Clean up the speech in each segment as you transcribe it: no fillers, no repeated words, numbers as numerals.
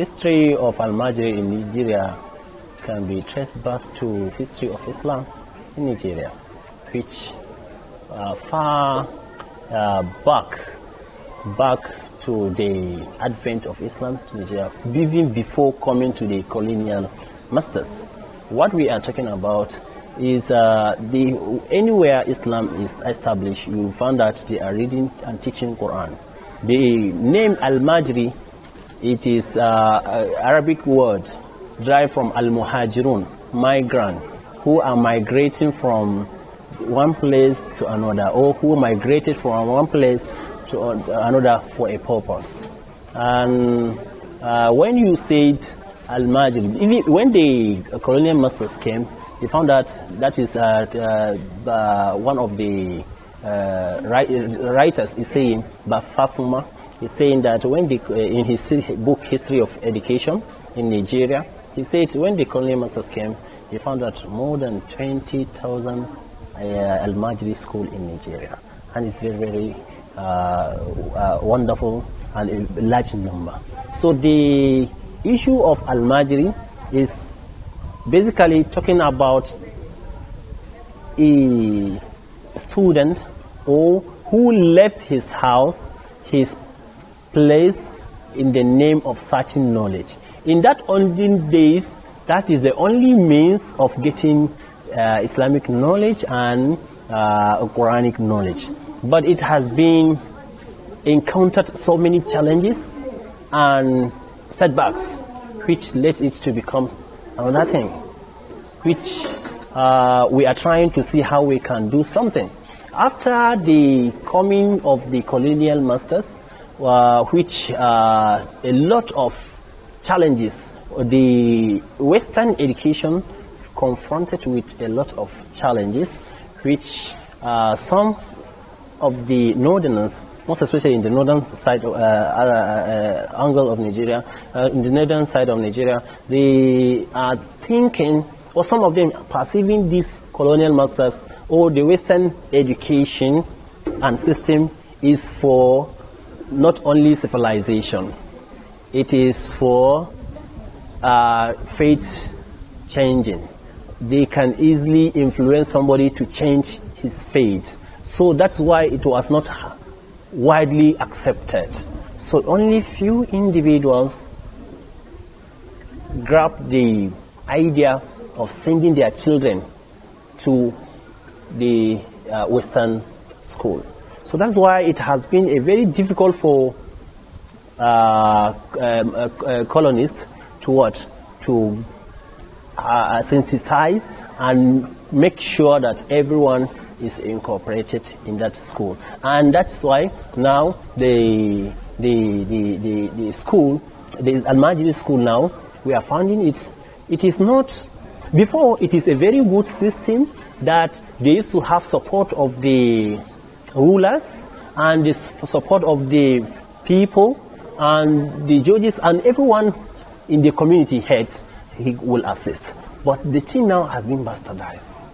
history of Almajiri in Nigeria can be traced back to history of Islam in Nigeria, which far back to the advent of Islam to Nigeria, even before coming to the colonial masters. What we are talking about is anywhere Islam is established, you find that they are reading and teaching Quran. The name Almajiri, it is Arabic word derived from Almajirun, migrant, who are migrating from one place to another, or who migrated from one place to another for a purpose. And when you said Almajiri, even when the colonial masters came, they found that is one of the writers is saying, Bafafuma is saying that when in his book History of Education in Nigeria, he said when the colonial masters came, he found that more than 20,000 Almajiri school in Nigeria, and it's very, very wonderful and a large number. So the issue of Almajiri is basically talking about a student or who left his house, his place, in the name of searching knowledge. In that olden days, that is the only means of getting Islamic knowledge and Quranic knowledge. But it has been encountered so many challenges and setbacks, which led it to become another thing, which we are trying to see how we can do something. After the coming of the colonial masters, which a lot of challenges, the Western education confronted with a lot of challenges, which some of the northerners, most especially in the northern side angle of Nigeria, in the northern side of Nigeria, they are thinking, or some of them perceiving these colonial masters or the Western education and system is for not only civilization, it is for faith changing. They can easily influence somebody to change his faith. So that's why it was not widely accepted. So only few individuals grabbed the idea of sending their children to the Western school. So that's why it has been a very difficult for colonists to sensitize and make sure that everyone is incorporated in that school. And that's why now the school, the Almajiri school now, we are finding it is not, before it is a very good system that they used to have support of the rulers and the support of the people and the judges and everyone in the community head, he will assist. But the thing now has been bastardized,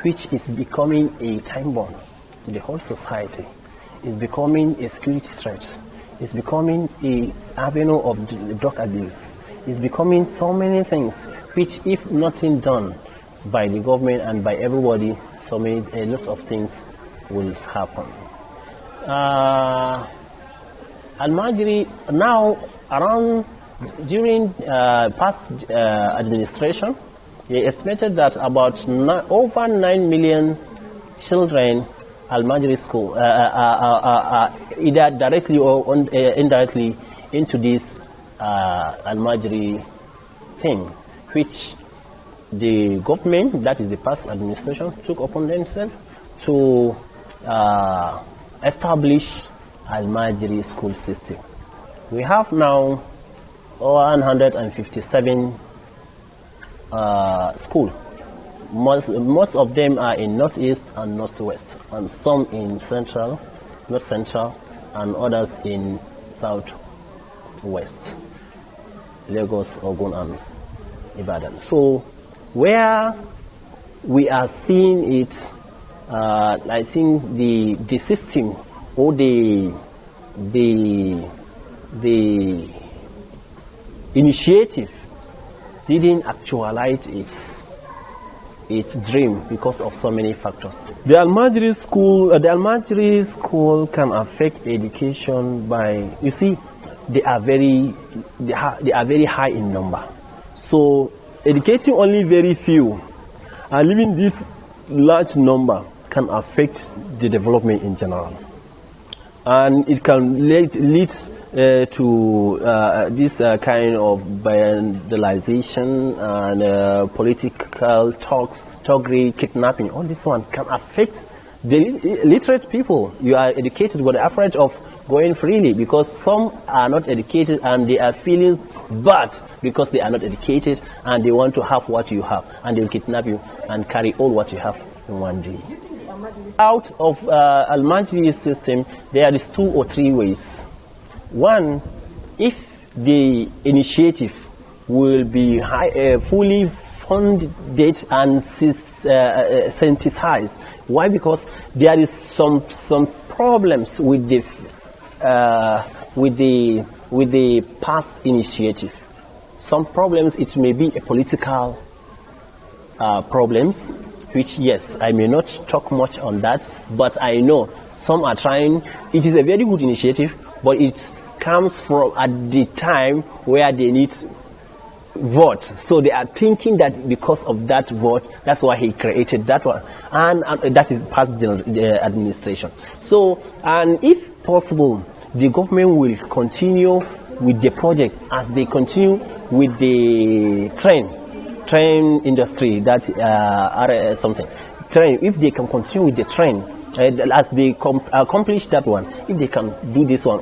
which is becoming a time bomb to the whole society. It's becoming a security threat. It's becoming a avenue of drug abuse. It's becoming so many things, which if nothing done by the government and by everybody, a lot of things will happen. Almajiri now around during past administration, they estimated that about over 9 million children Almajiri school either directly or indirectly into this Almajiri thing, which the government, that is the past administration, took upon themselves to establish Almajiri school system. We have now 157 schools. Most of them are in northeast and northwest, and some in central, north central, and others in southwest, Lagos, Ogun, and Ibadan. So where we are seeing it, I think the system or the initiative didn't actualize its dream because of so many factors. The Almajiri school can affect education by, you see, they are very high in number. So educating only very few and leaving this large number can affect the development in general, and it can lead to this kind of vandalization and political talks, thuggery, kidnapping. All this one can affect the literate people. You are educated, but afraid of going freely because some are not educated and they are feeling bad because they are not educated and they want to have what you have, and they will kidnap you and carry all what you have in one day. Out of Almajiri system, there is 2 or 3 ways. One, if the initiative will be fully funded and synthesized. Why? Because there is some problems with the past initiative. Some problems, it may be a political problems, which, yes, I may not talk much on that, but I know some are trying. It is a very good initiative, but it comes from at the time where they need vote. So they are thinking that because of that vote, that's why he created that one. And that is past the administration. So, and if possible, the government will continue with the project as they continue with the train industry, that something train. If they can continue with the train as they accomplish that one, if they can do this one,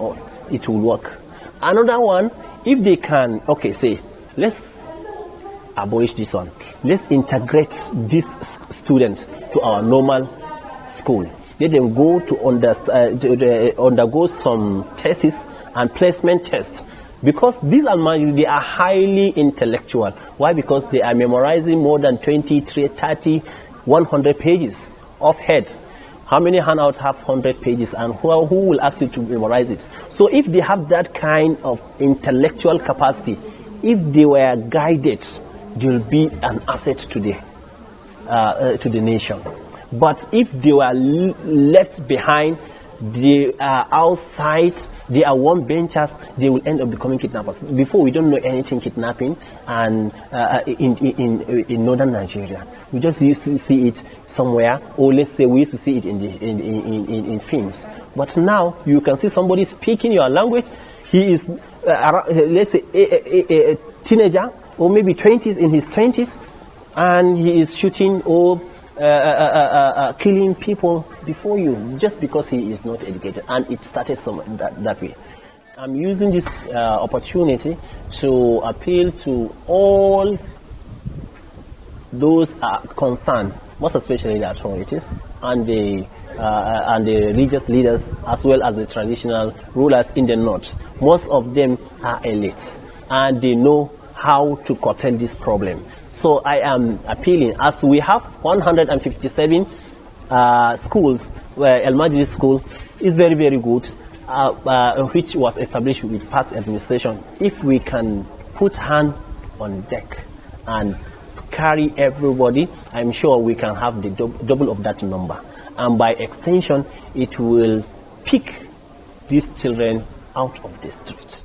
it will work. Another one, if they can, okay, say let's abolish this one, let's integrate this student to our normal school. Let them go to undergo some tests and placement tests. Because these Almajiri, they are highly intellectual. Why? Because they are memorizing more than 20, 30, 100 pages of head. How many handouts have 100 pages, and who will ask you to memorize it? So if they have that kind of intellectual capacity, if they were guided, they will be an asset to the nation. But if they were left behind, they are outside, they are one benchers, they will end up becoming kidnappers. Before, we don't know anything kidnapping and in northern Nigeria. We just used to see it somewhere, or let's say we used to see it in films. But now you can see somebody speaking your language. He is, let's say, a teenager, or maybe 20s, in his 20s, and he is shooting or killing people before you just because he is not educated, and it started that way. I'm using this opportunity to appeal to all those concerned, most especially the authorities and the religious leaders, as well as the traditional rulers in the north. Most of them are elites, and they know how to curtail this problem. So I am appealing, as we have 157 schools, where Almajiri school is very, very good, which was established with past administration. If we can put hand on deck and carry everybody, I'm sure we can have the double of that number. And by extension, it will pick these children out of the street.